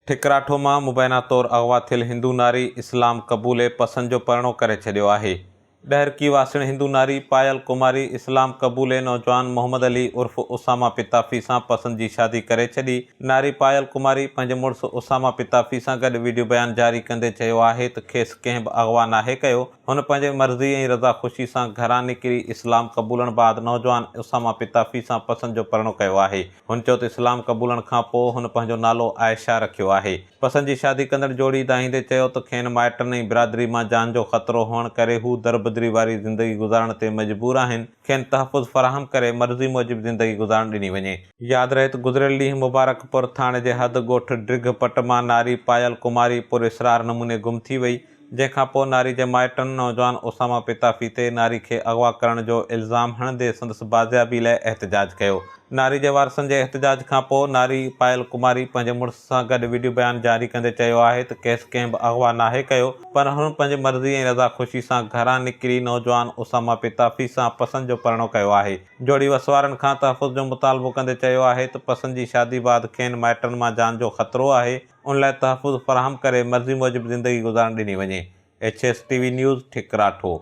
ठिकराठो मां मुबैना तौर अगवा थियल हिंदू नारी इस्लाम क़बूले पसंद जो परिणो करे छॾियो आहे। डहरकी वासिण हिंदू नारी पायल कुमारी इस्लाम क़बूले नौजवान मोहम्मद अली उर्फ़ उसामा पिताफ़ी सां पसंद जी शादी करे छॾी। नारी पायल कुमारी पंहिंजे मुड़ुस उसामा पिताफ़ी सां गॾु वीडियो बयान जारी कंदे चयो आहे त खेसि कंहिं बि अगवा नाहे कयो। हुन पंहिंजे मर्ज़ी ऐं रज़ा ख़ुशी सां घरां निकिरी इस्लाम क़बूलण बाद नौजवान उसामा पिताफ़ी सां पसंद जो परिणो कयो आहे। हुन चयो त इस्लाम क़बूलण खां पोइ हुन पंहिंजो नालो आयशा रखियो आहे। पसंद जी शादी कंदड़ जोड़ी दाहींदे चयो त खेनि माइटनि ऐं बिरादरी मां जान जो ख़तरो हुअण करे हू दरबदरी वारी ज़िंदगी गुज़ारण ते मजबूर आहिनि। खेनि तहफ़ुज़ फ़राहम करे मर्ज़ी मूजिबि ज़िंदगी गुज़ारण ॾिनी वञे। यादि रहे त गुज़िरियल ॾींहुं मुबारकपुर थाणे जे हद ॻोठ ड्रिघपट मां नारी पायल कुमारी पुरइसरार नमूने गुम थी वई, जंहिंखां पोइ नारी जे माइटनि नौजवान उसामा पिताफ़ी ते नारी खे अगवा करण जो इल्ज़ाम हणंदे संदसि बाज़ियाबी लाइ एहतिजाज कयो। नारी जे वारसनि जे एहतिजाज खां पोइ नारी पायल कुमारी पंहिंजे मुड़ुस सां गॾु वीडियो बयान जारी कंदे चयो आहे त खेसि कंहिं बि अगवा नाहे कयो, पर हुन पंहिंजे मर्ज़ी ऐं रज़ा ख़ुशी सां घरां निकिरी नौजवान उसामा पिताफ़ी सां पसंद जो परिणो कयो आहे। जोड़ी वसवारनि खां तहफ़ुज़ जो मुतालबो कंदे चयो आहे त पसंद जी शादी बाद खेनि माइटनि मां जान जो ख़तरो आहे, उन लाइ तहफ़ुज़ फ़राहम करे मर्ज़ी मूजिबि ज़िंदगी गुज़ारण ॾिनी वञे। HS TV news ठिकराठो।